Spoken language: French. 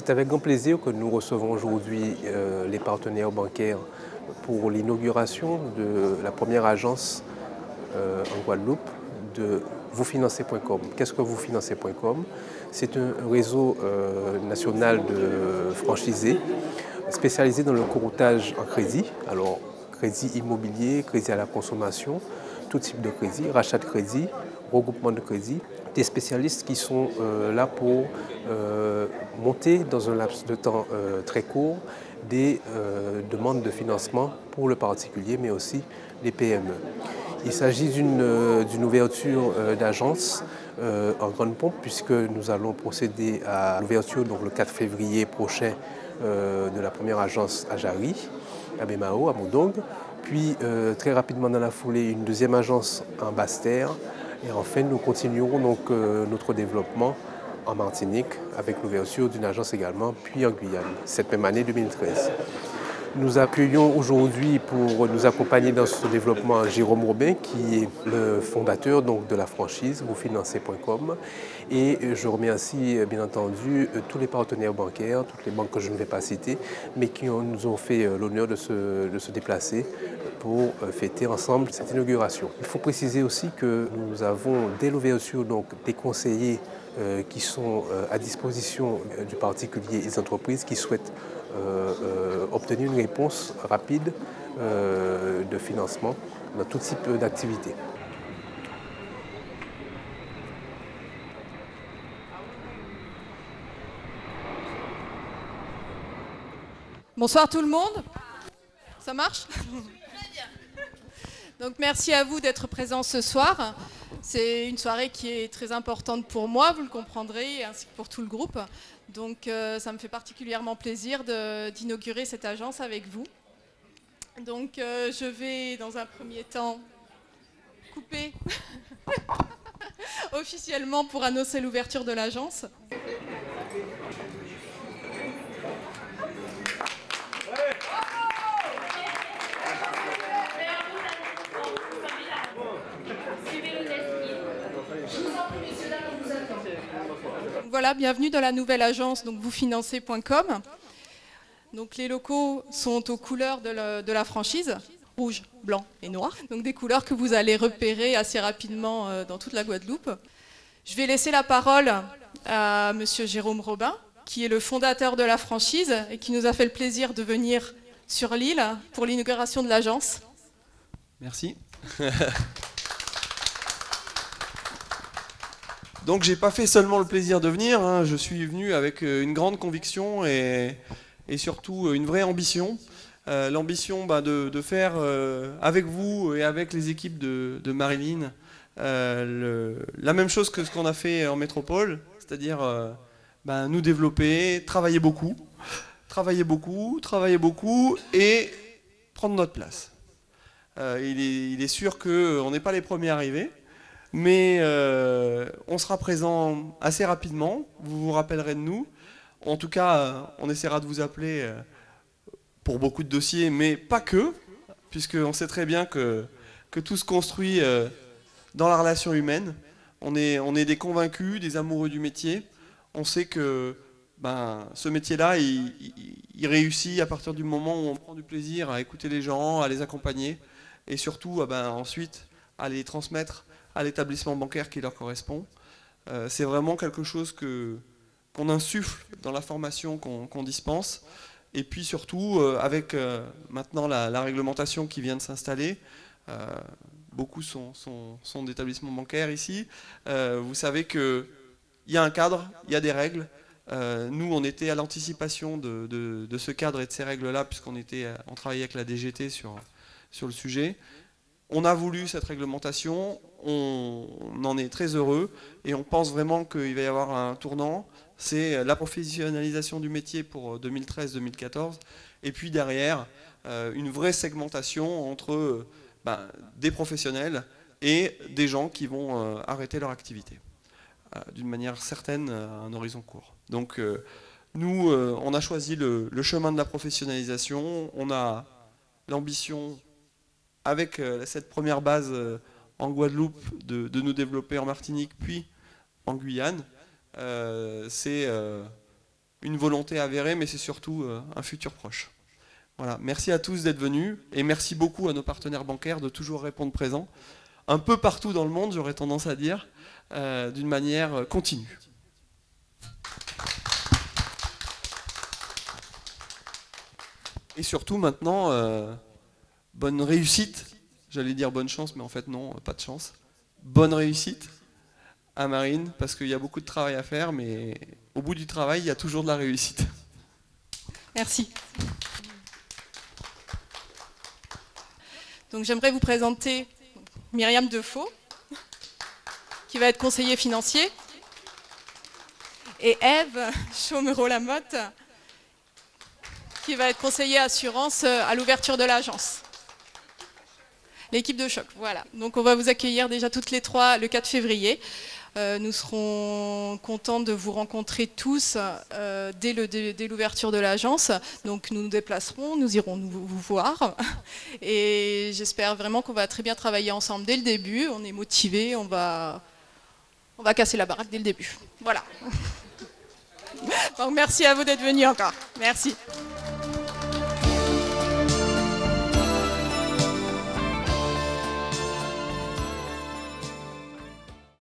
C'est avec grand plaisir que nous recevons aujourd'hui les partenaires bancaires pour l'inauguration de la première agence en Guadeloupe de vousfinancez.com. Qu'est-ce que vousfinancez.com? C'est un réseau national de franchisés spécialisé dans le courtage en crédit. Alors, crédit immobilier, crédit à la consommation, tout type de crédit, rachat de crédit, regroupement de crédit. Des spécialistes qui sont là pour monter dans un laps de temps très court des demandes de financement pour le particulier, mais aussi les PME. Il s'agit d'une ouverture d'agence en grande pompe, puisque nous allons procéder à l'ouverture le 4 février prochain de la première agence à Jarry, à Bemao, à Modong. Puis très rapidement dans la foulée, une deuxième agence en Basse-Terre. Et enfin, nous continuerons donc notre développement en Martinique avec l'ouverture d'une agence également, puis en Guyane, cette même année 2013. Nous accueillons aujourd'hui pour nous accompagner dans ce développement Jérôme Robin, qui est le fondateur de la franchise vousfinancez.com. Et je remercie bien entendu tous les partenaires bancaires, toutes les banques que je ne vais pas citer, mais qui nous ont fait l'honneur de se déplacer pour fêter ensemble cette inauguration. Il faut préciser aussi que nous avons dès l'ouverture des conseillers qui sont à disposition du particulier et des entreprises qui souhaitent obtenir une réponse rapide de financement dans tout type d'activité. Bonsoir tout le monde. Ça marche ? Donc merci à vous d'être présents ce soir. C'est une soirée qui est très importante pour moi, vous le comprendrez, ainsi que pour tout le groupe. Donc ça me fait particulièrement plaisir d'inaugurer cette agence avec vous. Donc je vais dans un premier temps couper officiellement pour annoncer l'ouverture de l'agence. Voilà, bienvenue dans la nouvelle agence vousfinancez.com. Donc les locaux sont aux couleurs de la franchise, rouge, blanc et noir. Donc des couleurs que vous allez repérer assez rapidement dans toute la Guadeloupe. Je vais laisser la parole à monsieur Jérôme Robin, qui est le fondateur de la franchise et qui nous a fait le plaisir de venir sur l'île pour l'inauguration de l'agence. Merci. Donc j'ai pas fait seulement le plaisir de venir, hein, je suis venu avec une grande conviction et surtout une vraie ambition. L'ambition de faire avec vous et avec les équipes de Marilyn la même chose que ce qu'on a fait en métropole, c'est-à-dire nous développer, travailler beaucoup et prendre notre place. Il est sûr qu'on n'est pas les premiers arrivés. Mais on sera présent assez rapidement, vous vous rappellerez de nous. En tout cas, on essaiera de vous appeler pour beaucoup de dossiers, mais pas que, puisqu'on sait très bien que tout se construit dans la relation humaine. On est des convaincus, des amoureux du métier. On sait que ce métier-là, il réussit à partir du moment où on prend du plaisir à écouter les gens, à les accompagner, et surtout ensuite à les transmettre à l'établissement bancaire qui leur correspond. C'est vraiment quelque chose qu'on insuffle dans la formation qu'on dispense. Et puis surtout, avec maintenant la réglementation qui vient de s'installer, beaucoup sont d'établissements bancaires ici, vous savez qu'il y a un cadre, il y a des règles. Nous, on était à l'anticipation de ce cadre et de ces règles-là, puisqu'on travaillait avec la DGT sur le sujet. On a voulu cette réglementation, on en est très heureux et on pense vraiment qu'il va y avoir un tournant. C'est la professionnalisation du métier pour 2013-2014 et puis derrière une vraie segmentation entre des professionnels et des gens qui vont arrêter leur activité d'une manière certaine à un horizon court. Donc nous, on a choisi le chemin de la professionnalisation, on a l'ambition avec cette première base en Guadeloupe, de nous développer en Martinique, puis en Guyane. C'est une volonté avérée, mais c'est surtout un futur proche. Voilà, merci à tous d'être venus et merci beaucoup à nos partenaires bancaires de toujours répondre présents, un peu partout dans le monde, j'aurais tendance à dire, d'une manière continue. Et surtout maintenant, bonne réussite, j'allais dire bonne chance, mais en fait non, pas de chance. Bonne réussite à Marine, parce qu'il y a beaucoup de travail à faire, mais au bout du travail, il y a toujours de la réussite. Merci. Donc j'aimerais vous présenter Myriam Defoe, qui va être conseiller financier, et Ève Chaumereau-Lamotte, qui va être conseiller assurance à l'ouverture de l'agence. L'équipe de choc, voilà. Donc on va vous accueillir déjà toutes les trois le 4 février. Nous serons contents de vous rencontrer tous dès l'ouverture de l'agence. Donc nous nous déplacerons, nous irons vous voir. Et j'espère vraiment qu'on va très bien travailler ensemble dès le début. On est motivés, on va casser la baraque dès le début. Voilà. Donc merci à vous d'être venus encore. Merci.